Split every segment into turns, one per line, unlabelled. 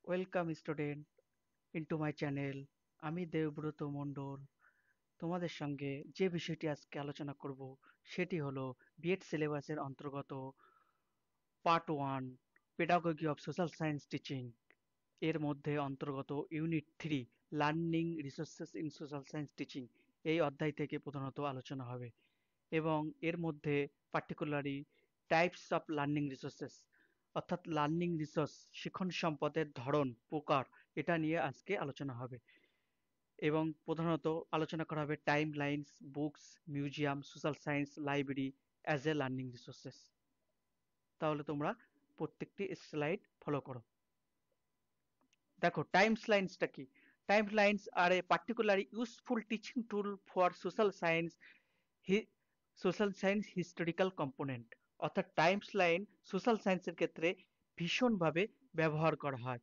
Welcome student into my channel. আমি দেবব্রত মণ্ডল। তোমাদের সঙ্গে যে বিষয়টি আজকে আলোচনা করব সেটি হলো বিএড সিলেবাসের অন্তর্গত part 1 pedagogy of social science teaching এর মধ্যে অন্তর্গত unit 3 learning resources in social science teaching এই অধ্যায় থেকে প্রধানত আলোচনা হবে এবং এর মধ্যে particularly types of learning resources অর্থাৎ লার্নিং রিসোর্স শিক্ষণ সম্পদের ধরন প্রকার এটা নিয়ে আজকে আলোচনা হবে এবং প্রধানত আলোচনা করা হবে time lines books museum social science library as a learning resources. তাহলে তোমরা প্রত্যেকটি স্লাইড ফলো করো। দেখো টাইমস লাইন্সটা কি। Times lines are a particularly useful teaching tool for social science historical component. অর্থাৎ টাইমস লাইন সোশ্যাল সায়েন্সের ক্ষেত্রে ভীষণভাবে ব্যবহার করা হয়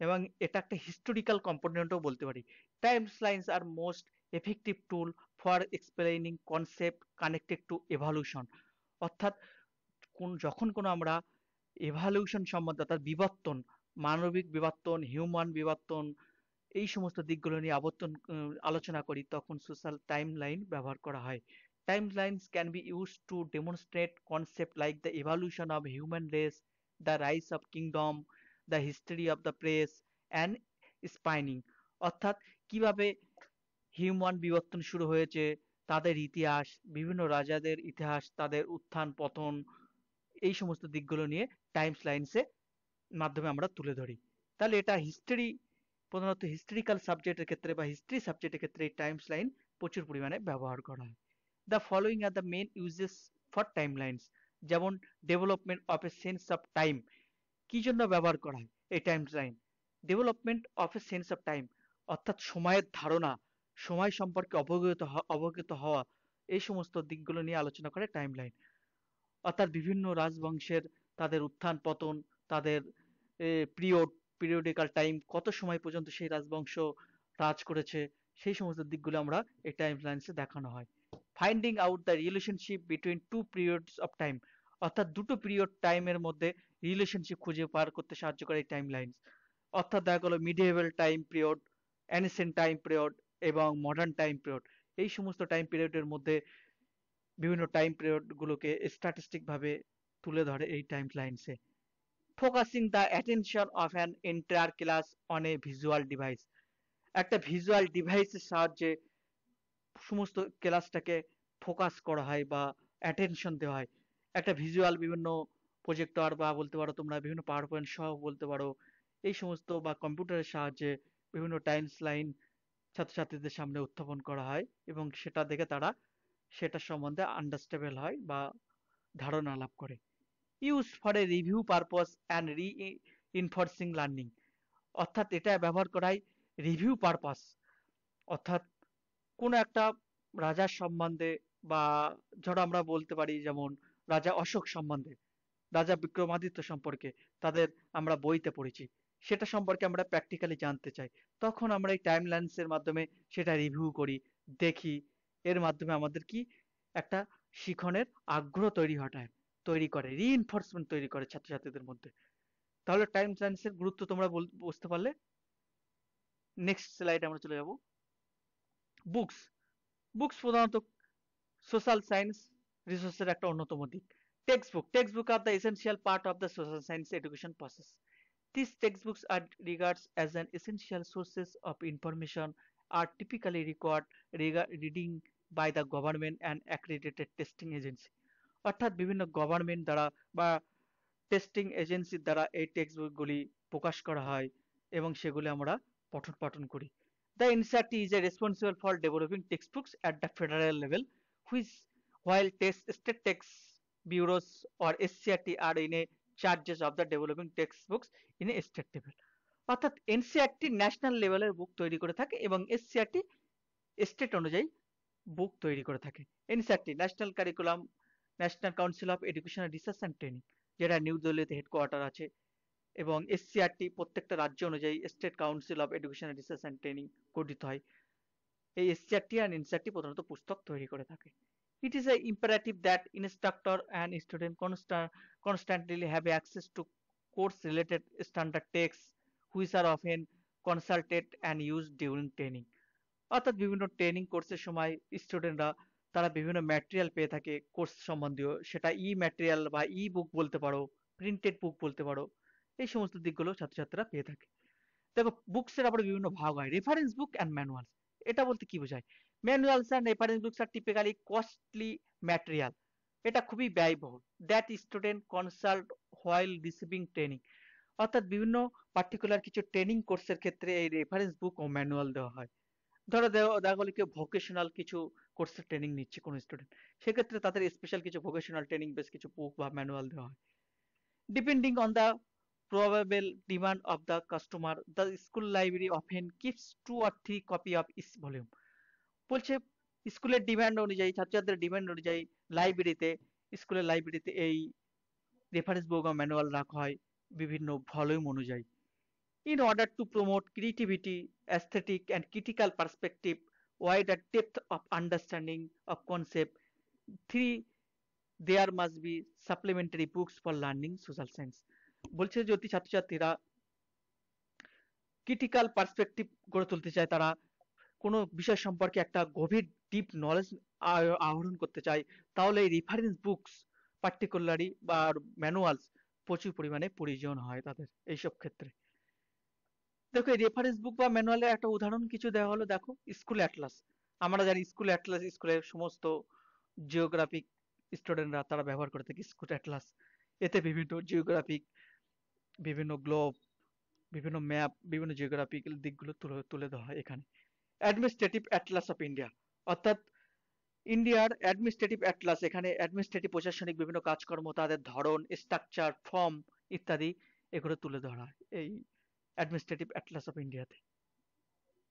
এবং এটা একটা হিস্টোরিক্যাল কম্পোনেন্টও বলতে পারি। Times lines are most effective tool for explaining concept connected to evolution. অর্থাৎ যখন কোনো আমরা এভালিউশন সম্বন্ধে অর্থাৎ বিবর্তন, মানবিক বিবর্তন, হিউম্যান বিবর্তন এই সমস্ত দিকগুলো নিয়ে আলোচনা করি তখন সোশ্যাল টাইম লাইন ব্যবহার করা হয়। Time lines can be use to demonstrate concept like the evolution of human race, the rice of kingdom, the history of the press and spinning. অর্থাৎ কিভাবে হিউম্যান বিবর্তন শুরু হয়েছে, তাদের ইতিহাস, বিভিন্ন রাজাদের ইতিহাস, তাদের উত্থান পতন এই সমস্ত দিকগুলো নিয়ে টাইমস লাইন্সে মাধ্যমে আমরা তুলে ধরি। তাহলে এটা হিস্ট্রি, প্রধানত হিস্ট্রিক্যাল সাবজেক্টের ক্ষেত্রে বা হিস্ট্রি সাবজেক্টের ক্ষেত্রে এই টাইমস লাইন প্রচুর পরিমাণে ব্যবহার করা হয়। The following are the main uses for time lines. যেমন development of a sense of time. কি জন্য ব্যবহার করা হয় এই times line? Development of a sense of time অর্থাৎ সময়ের ধারণা, সময় সম্পর্কে অবগত হওয়া এই সমস্ত দিকগুলো নিয়ে আলোচনা করে টাইম লাইন। অর্থাৎ বিভিন্ন রাজবংশের তাদের উত্থান পতন, তাদের পিরিয়ড, পিরিয়ডিক্যাল টাইম, কত সময় পর্যন্ত সেই রাজবংশ রাজ করেছে সেই সমস্ত দিকগুলো আমরা এই টাইম লাইন্সে দেখানো হয়। Finding out the relationship between two periods of time. অর্থাৎ দুটো পিরিয়ড টাইমের মধ্যে রিলেশনশিপ খুঁজে পার করতে সাহায্য করে এই টাইম লাইন্স। অর্থাৎ দেখা গেলো medieval time period, ancient time period এবং মডার্ন টাইম পিরিয়ড। এই সমস্ত টাইম পিরিয়ডের মধ্যে বিভিন্ন টাইম পিরিয়ড গুলোকে স্ট্যাটিস্টিক ভাবে তুলে ধরে এই টাইম লাইন্সে। Focusing the attention of an entire class on a visual device. একটা ভিজুয়াল ডিভাইসের সাহায্যে সমস্ত ক্লাসটাকে ফোকাস করা হয় বা অ্যাটেনশন দেওয়া হয়। একটা ভিজুয়াল বিভিন্ন প্রজেক্টর বা বলতে পারো তোমরা বিভিন্ন পাওয়ার পয়েন্ট সহ বলতে পারো এই সমস্ত বা কম্পিউটারের সাহায্যে বিভিন্ন টাইমস লাইন ছাত্রছাত্রীদের সামনে উত্থাপন করা হয় এবং সেটা দেখে তারা সেটা সম্বন্ধে আন্ডারস্ট্যান্ডেবল হয় বা ধারণা লাভ করে। Use for a review purpose and reinforcing learning. অর্থাৎ এটা ব্যবহার করাই রিভিউ পারপাস। অর্থাৎ কোনো একটা রাজার সম্বন্ধে বা ধরো আমরা বলতে পারি যেমন রাজা অশোক সম্বন্ধে, রাজা বিক্রমাদিত্য সম্পর্কে তাদের আমরা বইতে পড়েছি, সেটা সম্পর্কে আমরা প্র্যাকটিক্যালি জানতে চাই, তখন আমরা এই টাইম লাইন্সের মাধ্যমে সেটা রিভিউ করি, দেখি। এর মাধ্যমে আমাদের কি একটা শিখনের আগ্রহ তৈরি করে রিইনফোর্সমেন্ট তৈরি করে ছাত্রছাত্রীদের মধ্যে। তাহলে টাইম লাইন্সের গুরুত্ব তোমরা বুঝতে পারলে। নেক্সট স্লাইডে আমরা চলে যাব। বুকস। বুকস প্রধানত সোশ্যাল সায়েন্স রিসোর্সের একটা অন্যতম দিক। Text book are the essential part of the social science education process. These textbooks are regarded as an essential sources of information, are typically required reading by the government and accredited testing agency। অর্থাৎ বিভিন্ন government দ্বারা বা testing এজেন্সির দ্বারা এই text বইগুলি প্রকাশ করা হয় এবং সেগুলি আমরা পঠন পাঠন করি। The NCERT is a responsible for developing text books at the federal level which while state text bureaus or SCRT are in a charges of the developing textbooks in a state level। অর্থাৎ NCERT national লেভেলের বুক তৈরি করে থাকে এবং SCRT state অনুযায়ী বুক তৈরি করে থাকে। NCERT national curriculum, national council of education research and training, যেটা নিউ দিল্লিতে হেডকোয়ার্টার আছে, এবং এসসিআরটি প্রত্যেকটা রাজ্য অনুযায়ী state council of education research and training গঠিত হয়। এই এসসিআরটি আর এনসিইআরটি প্রধানত পুস্তক তৈরি করে থাকে। It is a imperative that instructor and student constantly have access to course related standard texts which are often consulted and use during training. অর্থাৎ বিভিন্ন ট্রেনিং কোর্সের সময় স্টুডেন্টরা তারা বিভিন্ন ম্যাটেরিয়াল পেয়ে থাকে কোর্স সম্বন্ধীয়, সেটা ই ম্যাটেরিয়াল বা ই বুক বলতে পারো, প্রিন্টেড বুক বলতে পারো, এই সমস্ত দিকগুলো ছাত্রছাত্রীরা পেয়ে থাকে। দেখো, বুকসের আবার বিভিন্ন ভাগ হয়, রেফারেন্স বুক অ্যান্ড ম্যানুয়ালস। এটা বলতে কি বোঝায়? Manuals and reference books are typically costly material. এটা খুবই ব্যয়বহুল। That student consult while receiving training. অর্থাৎ বিভিন্ন পার্টিকুলার কিছু ট্রেনিং কোর্সের ক্ষেত্রে এই রেফারেন্স বুক ও ম্যানুয়াল দেওয়া হয়। ধরো দেখা গেলো কেউ ভোকেশনাল কিছু কোর্সের ট্রেনিং নিচ্ছে কোনো স্টুডেন্ট, সেক্ষেত্রে তাদের স্পেশাল কিছু ভোকেশনাল ট্রেনিং বেশ কিছু বুক বা ম্যানুয়াল দেওয়া হয়। Depending on the probable demand of the customer, the school library often keeps 2 or 3 copy of each volume. বলছে স্কুলের ডিমান্ড অনুযায়ী, ছাত্রছাত্রীদের ডিমান্ড অনুযায়ী লাইব্রেরিতে, স্কুলের লাইব্রেরিতে এই রেফারেন্স বুক ও ম্যানুয়াল রাখা হয় বিভিন্ন ভলিউম অনুযায়ী। In order to promote creativity, aesthetic, and critical perspective, wider depth of understanding of concept, three, there must be supplementary books for learning social science. বলছে যদি ছাত্রছাত্রীরা ক্রিটিক্যাল পার্সপেক্টিভ গড়ে তুলতে চায়, তারা কোনো বিষয় সম্পর্কে একটা গভীর ডিপ নলেজ আহরণ করতে চায়, তাহলে এই রেফারেন্স বুকস পার্টিকুলারি বা ম্যানুয়ালস প্রচুর পরিমাণে প্রয়োজন হয় তাদের এইসব ক্ষেত্রে। দেখো, এই রেফারেন্স বুক বা ম্যানুয়ালের একটা উদাহরণ কিছু দেওয়া হলো। দেখো, স্কুল অ্যাটলাস। আমরা জানি স্কুল অ্যাটলাস স্কুলের সমস্ত জিওগ্রাফিক স্টুডেন্টরা তারা ব্যবহার করে থাকে স্কুল অ্যাটলাস। এতে বিভিন্ন জিওগ্রাফিক, বিভিন্ন গ্লোব, বিভিন্ন ম্যাপ, বিভিন্ন জিওগ্রাফিক্যাল দিকগুলো তুলে তুলে দেওয়া হয় এখানে। অ্যাডমিনিস্ট্রেটিভ অ্যাটলাস অফ ইন্ডিয়া, অর্থাৎ ইন্ডিয়ার অ্যাডমিনিস্ট্রেটিভ অ্যাটলাস, এখানে অ্যাডমিনিস্ট্রেটিভ প্রশাসনিক বিভিন্ন কাজকর্ম, তাদের ধরন, স্ট্রাকচার, ফর্ম ইত্যাদি এগুলো তুলে ধরা হয় এই অ্যাডমিনিস্ট্রেটিভ অ্যাটলাস অফ ইন্ডিয়াতে।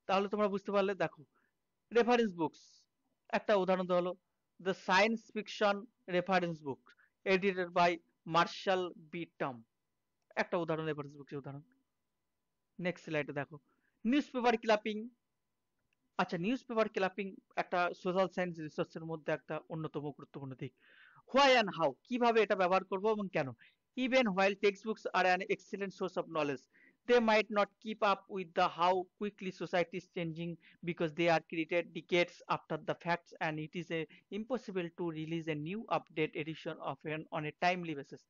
তাহলে তোমরা বুঝতে পারলে। দেখো, রেফারেন্স বুকস একটা উদাহরণ দেওয়া হলো, the science fiction reference book edited by Marshall B Tymn, একটা উদাহরণ রেফারেন্স বুকের উদাহরণ। নেক্সট স্লাইডে দেখো, নিউজ পেপার ক্লাপিং। আচ্ছা, নিউজ পেপার ক্লাপিং একটা সোশ্যাল সায়েন্স রিসার্চের মধ্যে একটা অন্যতম গুরুত্বপূর্ণ দিক। হোয়াই অ্যান্ড হাউ, কিভাবে এটা ব্যবহার করব এবং কেন। Even while text books are an excellent source of knowledge, they might not keep up with the how quickly society is changing because they are created decades after the facts, and it is impossible to release a new update edition of an on a timely basis.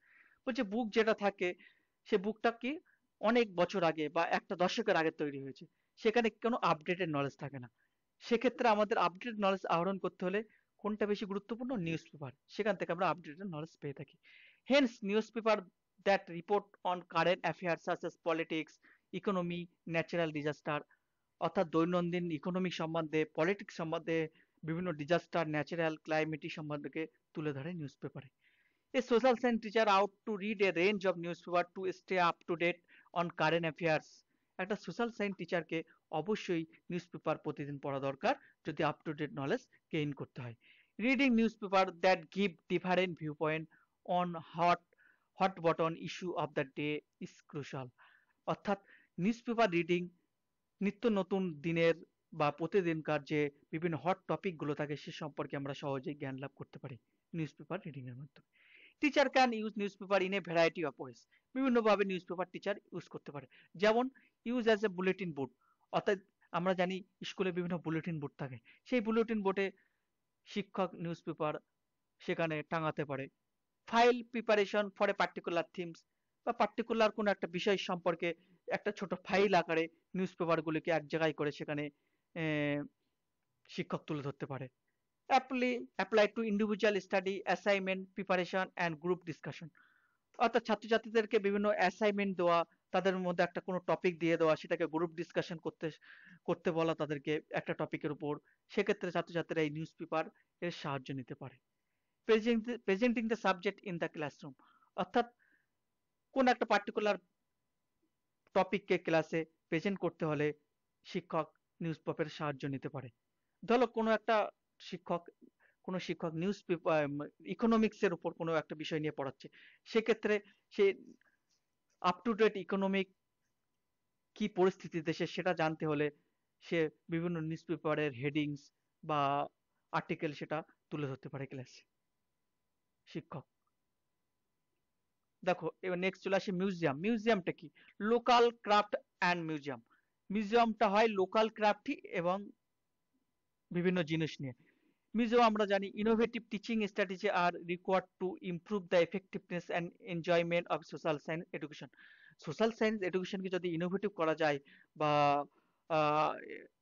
বলছে বুক যেটা থাকে, সে বুকটা কি অনেক বছর আগে বা একটা দশকের আগে তৈরি হয়েছে, সেখানে কোনো আপডেটেড নলেজ থাকে না। সেক্ষেত্রে আমাদের আপডেটেড নলেজ আহরণ করতে হলে কোনটা বেশি গুরুত্বপূর্ণ? Newspaper. সেখান থেকে আমরা আপডেটেড নলেজ পেয়ে থাকি। Hence newspaper that report on current affairs such as politics, economy, natural disaster, অর্থাৎ দৈনন্দিন ইকোনমিক সম্বন্ধে, পলিটিক্স সম্বন্ধে, বিভিন্ন ডিজাস্টার, ন্যাচারাল ক্লাইমেটিক সম্বন্ধে তুলে ধরে নিউজ পেপারে। A social science teacher out to read a range of newspaper to stay up to date on current affairs. একটা সোশ্যাল সায়েন্স টিচারকে অবশ্যই নিউজ পেপার প্রতিদিন পড়া দরকার যদি up to date knowledge gain করতে হয়। Reading newspaper that give different viewpoint on hot button issue of the day is crucial. অর্থাৎ নিউজ পেপার রিডিং, নিত্য নতুন দিনের বা প্রতিদিনকার যে বিভিন্ন হট টপিকগুলো থাকে সে সম্পর্কে আমরা সহজেই জ্ঞান লাভ করতে পারি নিউজ পেপার রিডিং এর মাধ্যমে। Teacher can use newspaper in a variety of ways. বিভিন্নভাবে নিউজ পেপার টিচার ইউজ করতে পারে। যেমন use as a bulletin board, অর্থাৎ আমরা জানি স্কুলে বিভিন্ন বুলেটিন বোর্ড থাকে, সেই বুলেটিন বোর্ডে শিক্ষক নিউজ পেপার সেখানে টাঙাতে পারে। File preparation for a particular themes, বা পার্টিকুলার কোনো একটা বিষয় সম্পর্কে একটা ছোট ফাইল আকারে নিউজ পেপারগুলিকে এক জায়গায় করে সেখানে শিক্ষক তুলে ধরতে পারে। Apply to individual study, assignment preparation and group discussion, অর্থাৎ ছাত্রছাত্রীদেরকে বিভিন্ন অ্যাসাইনমেন্ট দেওয়া, তাদের মধ্যে একটা কোনো টপিক দিয়ে দেওয়া, সেটাকে গ্রুপ ডিসকাশন করতে করতে বলা তাদেরকে একটা টপিকের উপর। সেক্ষেত্রে ছাত্রছাত্রীরা এই নিউজ পেপার এর সাহায্য নিতে পারে। Presenting the subject in the classroom, অর্থাৎ কোন একটা পার্টিকুলার টপিককে ক্লাসে প্রেজেন্ট করতে হলে শিক্ষক নিউজ পেপারের সাহায্য নিতে পারে। ধরো শিক্ষক কোনো শিক্ষক নিউজ পেপার ইকোনমিক্স এর উপর কোনো একটা বিষয় নিয়ে পড়াচ্ছে, সেক্ষেত্রে সে আপ টু ডেট ইকোনমিক কি পরিস্থিতি দেশে সেটা জানতে হলে সে বিভিন্ন নিউজ পেপারের হেডিংস বা আর্টিকেল সেটা তুলে ধরতে পারে ক্লাসে শিক্ষক। দেখো এবার নেক্সট চলে আসে মিউজিয়াম। মিউজিয়ামটা কি? Local craft and museum. মিউজিয়ামটা হয় লোকাল ক্রাফট এবং বিভিন্ন জিনিস নিয়ে। মিউজিয়াম আমরা জানি innovative teaching strategy are required to improve the effectiveness and enjoyment of social science education. Social science এডুকেশনকে যদি ইনোভেটিভ করা যায় বা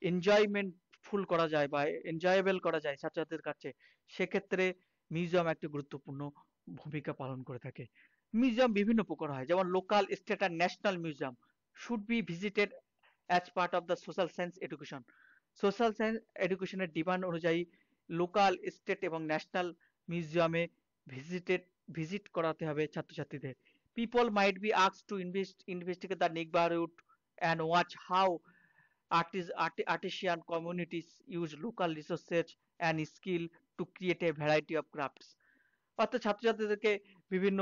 এনজয়মেন্টফুল করা যায় বা এনজয়েবল করা যায় ছাত্রছাত্রীদের কাছে, সেক্ষেত্রে মিউজিয়াম একটা গুরুত্বপূর্ণ ভূমিকা পালন করে থাকে। মিউজিয়াম বিভিন্ন প্রকার হয়, যেমন লোকাল, স্টেট আর national museum should be visited as part of the social science education. Social সায়েন্স এডুকেশনের ডিমান্ড অনুযায়ী লোকাল, স্টেট এবং ন্যাশনাল মিউজিয়ামে ভিজিটেড ভিজিট করাতে হবে ছাত্রছাত্রীদের। People might be asked to investigate the neighbourhood and watch how artisan communities use local resources and skill to create a variety of crafts. অর্থাৎ ছাত্রছাত্রীদেরকে বিভিন্ন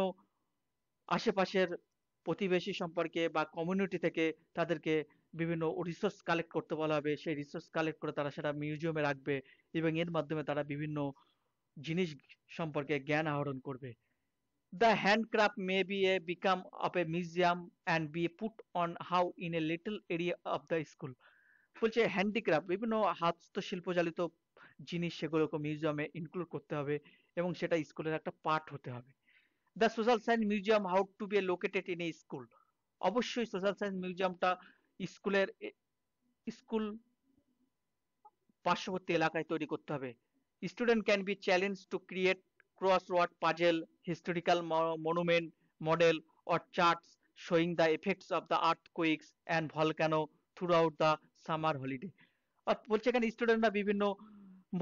আশেপাশের প্রতিবেশী সম্পর্কে বা কমিউনিটি থেকে তাদেরকে বিভিন্ন রিসোর্স কালেক্ট করতে বলা হবে। সেই রিসোর্স কালেক্ট করে তারা সেটা মিউজিয়ামে রাখবে এবং এর মাধ্যমে তারা বিভিন্ন জিনিস সম্পর্কে জ্ঞান আহরণ করবে। The handcraft may be a become of a museum and be put on how in a little area of the school. বলছে হ্যান্ডিক্রাফট বিভিন্ন হস্তশিল্প চালিত জিনিস সেগুলোকে মিউজিয়ামে ইনক্লুড করতে হবে এবং সেটা স্কুলের একটা পার্ট হতে হবে। The social science museum how to be located in a school. অবশ্যই সোশ্যাল সায়েন্স মিউজিয়ামটা স্কুলের স্কুল পার্শ্ববর্তী এলাকায় তৈরি করতে হবে। Student can be challenge to create crossword puzzle, historical monument, model or charts showing the effects of the earthquakes and volcano throughout the summer holiday. বলছে এখানে স্টুডেন্টরা বিভিন্ন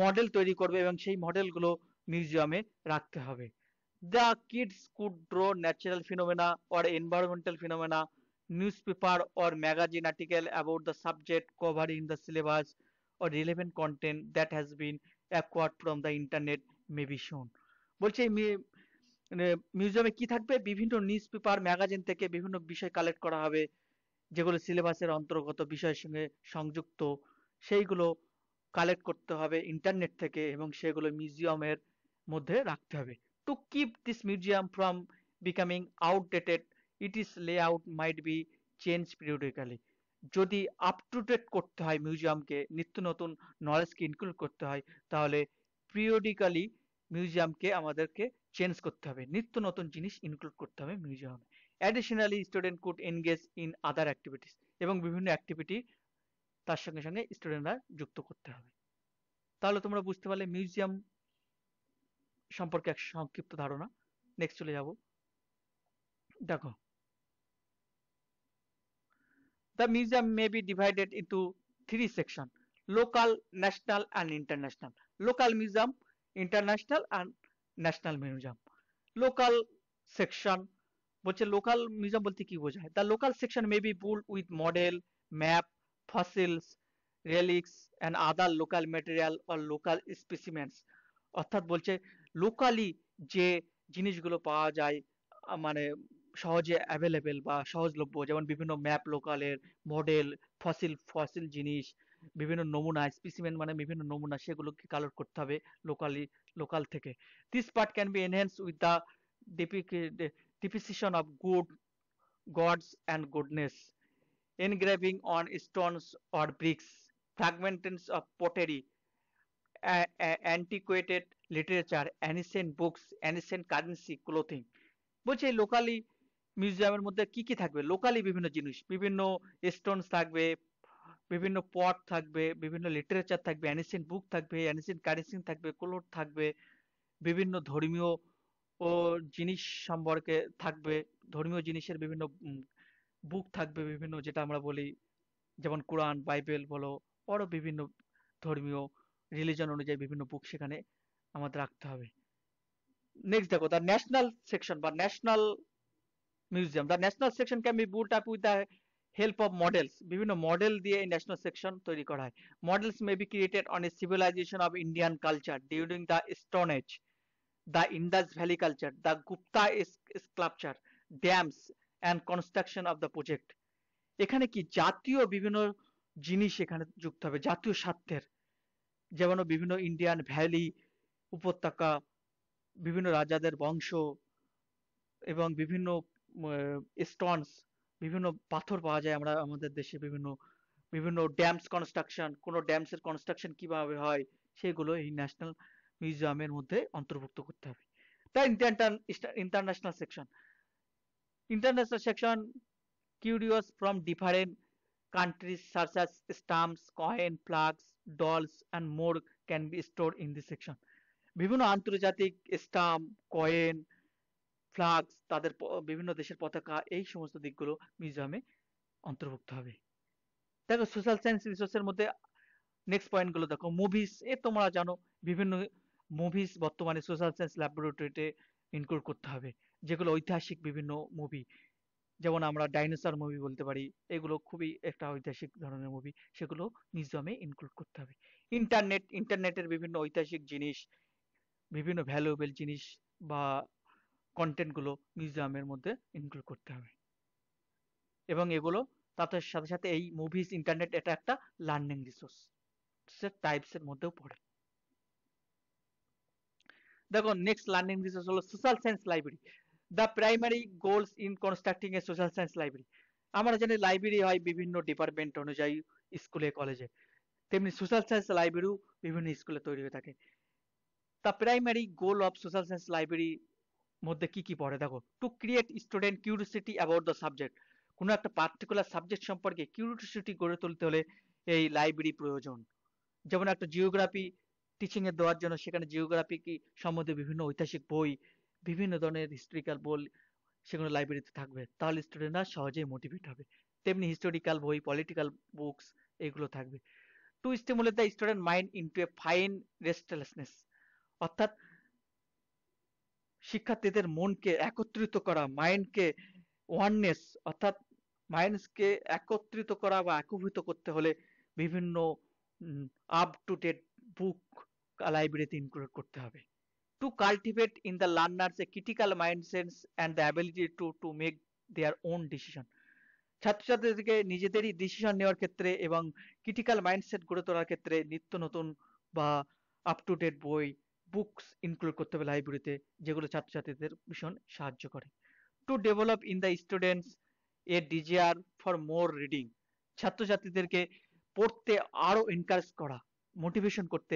মডেল তৈরি করবে এবং সেই মডেলগুলো মিউজিয়ামে রাখতে হবে। The kids could draw natural phenomena or environmental phenomena, newspaper or magazine article about the subject covered in the syllabus or relevant content that has been acquired from the internet may be shown. বলছে মানে মিউজিয়ামে কি থাকবে? বিভিন্ন news paper, magazine থেকে বিভিন্ন বিষয় collect করা হবে যেগুলো সিলেবাসের অন্তর্গত বিষয়ের সঙ্গে সংযুক্ত। সেইগুলো কালেক্ট করতে হবে ইন্টারনেট থেকে এবং সেগুলো মিউজিয়ামের মধ্যে রাখতে হবে। To keep this museum from becoming outdated, it is layout might be change periodically. যদি আপ টু ডেট করতে হয় মিউজিয়ামকে, নিত্য নতুন নলেজকে ইনক্লুড করতে হয়, তাহলে পিরিয়ডিক্যালি মিউজিয়ামকে আমাদেরকে চেঞ্জ করতে হবে, নিত্য নতুন জিনিস ইনক্লুড করতে হবে মিউজিয়ামে। Additionally student could engage in other activities, এবং বিভিন্ন অ্যাক্টিভিটি তার সঙ্গে সঙ্গে স্টুডেন্টরা যুক্ত করতে হবে। তাহলে তোমরা বুঝতে পারলে মিউজিয়াম সম্পর্কে এক সংক্ষিপ্ত ধারণা। নেক্সট চলে যাব। দেখো, the museum may be divided into three sections: local, national and international. Local museum, international and national museum. Local section বলছে লোকাল মিউজিয়াম বলতে কি বোঝায়? The local section may be built with model, map, fossils, relics and other local material or local specimens. অর্থাৎ বলছে locally যে জিনিসগুলো পাওয়া যায় মানে সহজে অ্যাভেলেবেল বা সহজলভ্য, যেমন বিভিন্ন ম্যাপ লোকালের, মডেল, ফসিল ফসিল জিনিস, বিভিন্ন নমুনা, স্পেসিমেন মানে বিভিন্ন নমুনা, সেগুলোকে কালেক্ট করতে হবে লোকাল থেকে। This part can be enhance with the depreciation of gods and goodness, engraving on stones or bricks, fragments of pottery, antiquated literature, ancient books, ancient currency, clothing. বলছে লোকালি মিউজিয়ামের মধ্যে কি কি থাকবে? লোকালি বিভিন্ন জিনিস, বিভিন্ন স্টোনস থাকবে, বিভিন্ন পট থাকবে, বিভিন্ন লিটারেচার থাকবে, অ্যানিসেন্ট বুক থাকবে, অ্যানিসেন্ট কারেন্সি থাকবে, ক্লোথ থাকবে, বিভিন্ন ধর্মীয় ও জিনিস সম্পর্কে থাকবে, ধর্মীয় জিনিসের বিভিন্ন বুক থাকবে, বিভিন্ন যেটা আমরা বলি যেমন কোরআন, বাইবেল বলো, আরো বিভিন্ন ধর্মীয় রিলিজন অনুযায়ী বিভিন্ন বুক সেখানে আমাদের রাখতে হবে। নেক্সট দেখো, দ্য ন্যাশনাল সেকশন বা national museum. The national section can be built up with the help of models. বিভিন্ন মডেল দিয়ে এই ন্যাশনাল সেকশন তৈরি করা হয়। Models may be created on a civilization of Indian culture during the stone age, the Indus Valley culture, the Gupta sculpture, dams and construction of the project. এখানে কি জাতীয় বিভিন্ন জিনিস এখানে যুক্ত হবে, জাতীয় স্বার্থের, যেমন বিভিন্ন ইন্ডিয়ান ভ্যালি উপত্যকা, বিভিন্ন রাজাদের বংশ, এবং বিভিন্ন স্টোনস, বিভিন্ন পাথর পাওয়া যায় আমরা আমাদের দেশে, বিভিন্ন বিভিন্ন ড্যামস কনস্ট্রাকশন, কোনো ড্যামসের কনস্ট্রাকশন কিভাবে হয় সেগুলো এই ন্যাশনাল মিউজিয়ামের মধ্যে অন্তর্ভুক্ত করতে হবে। তাই international section, international section curios from different countries such as stamps, coin, flags, dolls and more can be stored in this section. বিভিন্ন আন্তর্জাতিক স্টাম্প, কয়েন, ফ্লাগস, তাদের বিভিন্ন দেশের পতাকা, এই সমস্ত দিকগুলো মিউজিয়ামে অন্তর্ভুক্ত হবে। দেখো সোশ্যাল সায়েন্স রিসোর্সের মধ্যে নেক্সট পয়েন্ট গুলো দেখো, মুভিজ, তোমরা জানো বিভিন্ন মুভিজ বর্তমানে সোশ্যাল সায়েন্স ল্যাবরেটরিতে ইনক্লুড করতে হবে, যেগুলো ঐতিহাসিক বিভিন্ন মুভি, যেমন আমরা ডাইনোসর মুভি বলতে পারি, এগুলো খুবই একটা ঐতিহাসিক ধরনের মুভি, সেগুলো মিউজিয়ামে ইনক্লুড করতে হবে। ইন্টারনেটের বিভিন্ন ঐতিহাসিক জিনিস, বিভিন্ন ভ্যালুয়েবল জিনিস বা কন্টেন্ট গুলো মিউজিয়ামের মধ্যে ইনক্লুড করতে হবে। এবং এগুলো তার সাথে সাথে এই মুভিজ, ইন্টারনেট, এটা একটা লার্নিং রিসোর্স টাইপস এর মধ্যেও পড়ে। দেখো নেক্সট লার্নিং রিসোর্স হলো social science library. The primary goals in constructing A social science library. আমরা জানি লাইব্রেরি হয় বিভিন্ন ডিপার্টমেন্ট অনুযায়ী স্কুলে কলেজে, তেমনি সোশ্যাল সায়েন্স লাইব্রেরিও বিভিন্ন স্কুলে তৈরি হয়ে থাকে। The primary goal of social science library মধ্যে কি কি পড়ে দেখো, to create student curiosity about the subject. কোনো একটা পার্টিকুলার সাবজেক্ট সম্পর্কে কিউরিওসিটি গড়ে তুলতে হলে এই লাইব্রেরি প্রয়োজন। যেমন একটা জিওগ্রাফি টিচিং এ দেওয়ার জন্য সেখানে জিওগ্রাফি কি সম্বন্ধে বিভিন্ন ঐতিহাসিক বই, বিভিন্ন ধরনের হিস্টোরিক্যাল বই সেগুলো লাইব্রেরিতে থাকবে, তাহলে স্টুডেন্টরা সহজেই মোটিভেট হবে। তেমনি হিস্টোরিক্যাল বই, পলিটিক্যাল বুকস, এগুলো থাকবে। Two stimulate the student mind into a fine restlessness, অর্থাৎ শিক্ষার্থীদের মনকে একত্রিত করা, মাইন্ডকে ওয়াননেস, অর্থাৎ মাইন্ডকে একত্রিত করা বা একীভূত করতে হলে বিভিন্ন আপ টু ডেট বুক লাইব্রেরিতে ইনক্লুড করতে হবে। To cultivate in the learners a critical mindset and the ability to make their own decision. ছাত্রছাত্রীদেরকে নিজেদেরই ডিসিশন নেওয়ার ক্ষেত্রে এবং ক্রিটিক্যাল মাইন্ডসেট গড়ে তোলার ক্ষেত্রে নিত্য নতুন বা আপ টু ডেট বই, বুকস ইনক্লুড করতে হবে লাইব্রেরিতে, যেগুলো ছাত্রছাত্রীদের ভীষণ সাহায্য করে। To develop in the students a desire for more reading, ছাত্রছাত্রীদেরকে পড়তে আরো এনকারেজ করা, মোটিভেশন করতে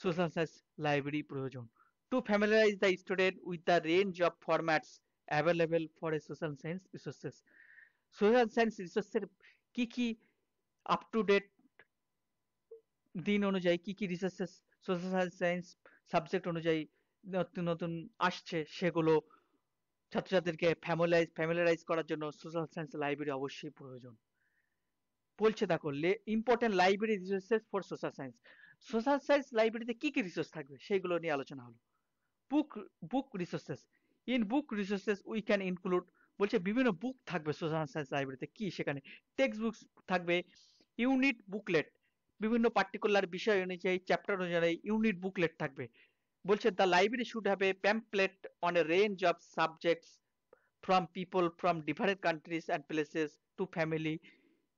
সোশ্যাল সায়েন্স লাইব্রেরি প্রয়োজন। To familiarize the student with the range of formats available for a social science resources. Social science রিসোর্সের কি কি up to date দিন অনুযায়ী কি কি রিসোর্সেস সোশ্যাল সায়েন্স সাবজেক্ট অনুযায়ী নতুন নতুন আসছে, সেগুলো ছাত্রছাত্রীদেরকে ফ্যামিলারাইজ করার জন্য সোশ্যাল সায়েন্স লাইব্রেরি অবশ্যই প্রয়োজন। বলছে দেখো important library resources for social science. Social science লাইব্রেরিতে কি কি রিসোর্স থাকবে সেইগুলো নিয়ে আলোচনা হলো। Book book resources, in book resources we can include, বলছে বিভিন্ন বুক থাকবে সোশ্যাল সায়েন্স লাইব্রেরিতে, কি সেখানে টেক্সট বুকস থাকবে, ইউনিট বুকলেট, বিভিন্ন পার্টিকুলার বিষয় অনুযায়ী চ্যাপ্টার অনুযায়ী ইউনিট বুকলেট থাকবে। বলছে the library should have a pamphlet on a range of subjects from people from different countries and places two family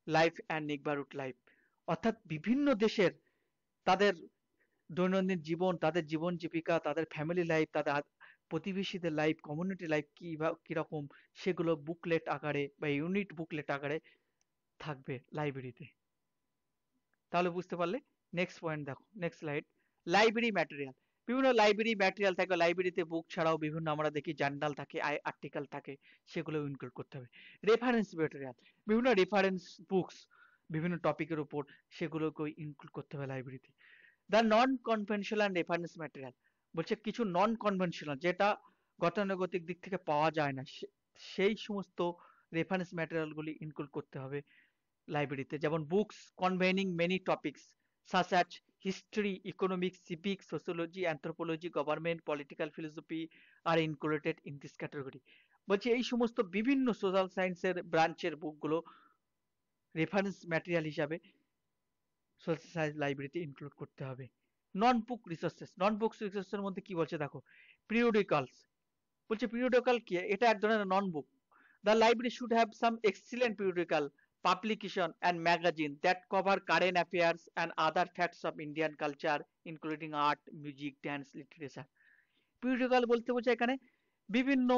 life and neighbourhood life, অর্থাৎ বিভিন্ন দেশের তাদের দৈনন্দিন জীবন, তাদের জীবন জীবিকা, তাদের ফ্যামিলি লাইফ, তাদের প্রতিবেশীদের লাইফ, কমিউনিটি লাইফ কিরকম, সেগুলো বুকলেট আকারে বা ইউনিট বুকলেট আকারে থাকবে লাইব্রেরিতে। তাহলে বুঝতে পারলে। নেক্সট পয়েন্ট দেখো, নেক্সট স্লাইড, লাইব্রেরি ম্যাটেরিয়াল। বিভিন্ন লাইব্রেরি ম্যাটেরিয়াল থাকে লাইব্রেরিতে, বুক ছাড়াও বিভিন্ন আমরা দেখি জার্নাল থাকে, আর্টিকেল থাকে, সেগুলো ইনক্লুড করতে হবে। রেফারেন্স ম্যাটেরিয়াল, বিভিন্ন রেফারেন্স বুকস বিভিন্ন টপিকের উপর, সেগুলোকে ইনক্লুড করতে হবে লাইব্রেরিতে। The non conventional reference material, বলছে কিছু নন কনভেনশনাল যেটা গতানুগতিক দিক থেকে পাওয়া যায় না, সেই সমস্ত রেফারেন্স ম্যাটেরিয়াল গুলি ইনক্লুড করতে হবে লাইব্রেরিতে। যেমন books convening many topics such as history, economics, civics, sociology, anthropology, government, political philosophy are included in this category. বলছে এই সমস্ত বিভিন্ন সোশ্যাল সায়েন্সের ব্রাঞ্চের বুকগুলো রেফারেন্স ম্যাটেরিয়াল হিসাবে সোশ্যাল সায়েন্স লাইব্রেরিতে ইনক্লুড করতে হবে। নন বুক রিসোর্সেস, নন বুক রিসোর্সের মধ্যে কি বলছে দেখো, পিরিয়ডিক্যালস, বলছে পিরিয়ডিক্যাল কি, এটা এক ধরনের non book. The library should have some excellent periodical publication and magazine that cover current affairs and other facts of Indian culture including art, music, dance, literature. Periodical বলতে বোঝায় এখানে বিভিন্ন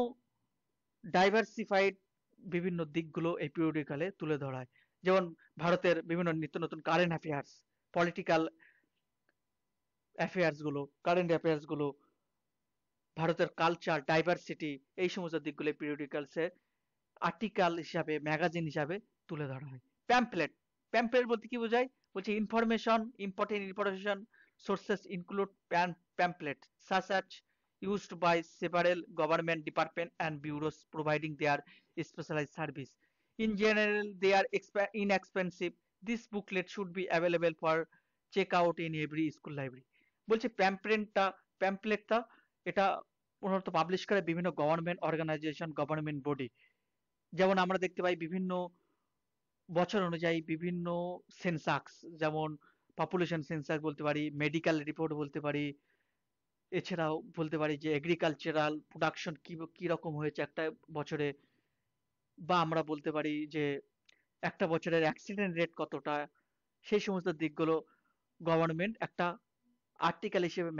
ডাইভার্সিফাইড বিভিন্ন দিকগুলো এই পিরিয়ডিক্যালে তুলে ধরা হয়। যেমন ভারতের বিভিন্ন নিত্য নতুন কারেন্ট অ্যাফেয়ার্স, পলিটিক্যাল অ্যাফেয়ার্স গুলো, কারেন্ট অ্যাফেয়ার্স গুলো, ভারতের কালচার, ডাইভার্সিটি, এই সমস্ত দিকগুলো পিরিয়ডিক্যালসে আর্টিকেল হিসাবে, ম্যাগাজিন হিসাবে তুলে ধরা হয়। প্যাম্পলেট, প্যাম্পলেট বলতে কি বোঝায়? বলছে information, important information sources include pamphlet such as used by several government departments and bureaus providing their specialized service. In general, they are inexpensive. This booklet should be available for check out in every school library. বলছে প্যাম্পলেটটা এটা মূলত publish করে বিভিন্ন government organisation, government body. যেমন আমরা দেখতে পাই বিভিন্ন বছর অনুযায়ী বিভিন্ন সেন্সাস, যেমন পপুলেশন সেন্সাস বলতে পারি, মেডিকেল রিপোর্ট বলতে পারি, এছাড়াও বলতে পারি যে এগ্রিকালচারাল প্রোডাকশন কি রকম হয়েছে একটা বছরে, বা আমরা বলতে পারি যে একটা বছরের অ্যাক্সিডেন্ট রেট কতটা, সেই সমস্ত দিকগুলো গভর্নমেন্ট একটা আর্টিকেল হিসেবে,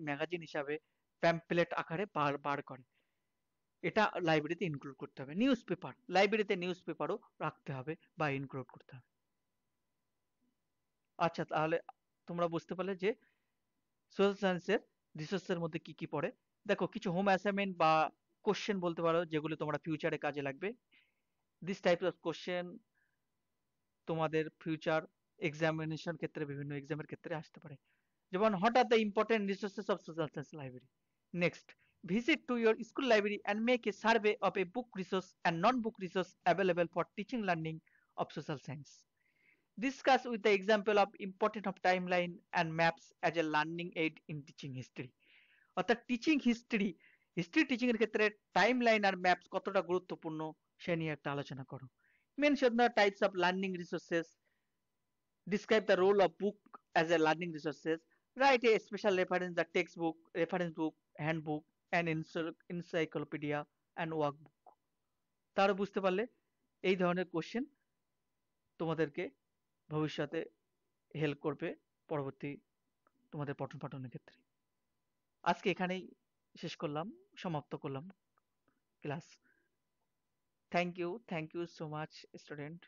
ম্যাগাজিন হিসাবে প্যাম্পলেট আকারে বার করে। এটা লাইব্রেরিতে ইনক্লুড করতে হবে। নিউজ পেপার, লাইব্রেরিতে নিউজ পেপারও রাখতে হবে বা ইনক্লুড করতে হবে। আচ্ছা, তাহলে তোমরা বুঝতে পারলে যে সোশ্যাল সায়েন্সের রিসোর্সের মধ্যে কি কি পড়ে। দেখো, কিছু হোম অ্যাসাইনমেন্ট বা কোশ্চেন বলতে পারো যেগুলো তোমরা ফিউচারে কাজে লাগবে। দিস টাইপ অফ কোশ্চেন তোমাদের ফিউচার এক্সামিনেশন ক্ষেত্রে, বিভিন্ন এক্সামের ক্ষেত্রে আসতে পারে। যেমন, what are the important resources of social science library. Next, visit to your school library and make a survey of a book resource and non-book resource available for teaching learning of social science. Discuss with the example of importance of timeline and maps as a learning aid in teaching history. অর্থাৎ history teaching এর ক্ষেত্রে timeline আর maps কতটা গুরুত্বপূর্ণ সে নিয়ে একটা আলোচনা করো। Mention the types of learning resources, describe the role of book as a learning resources, write a special reference the textbook, reference book, handbook, and encyclopedia and workbook. তারা বুঝতে পারলে এই ধরনের কোশ্চেন তোমাদেরকে ভবিষ্যতে হেল্প করবে পরবর্তী তোমাদের পঠন পাঠনের ক্ষেত্রে। আজকে এখানেই শেষ করলাম, সমাপ্ত করলাম class. Thank you so much student.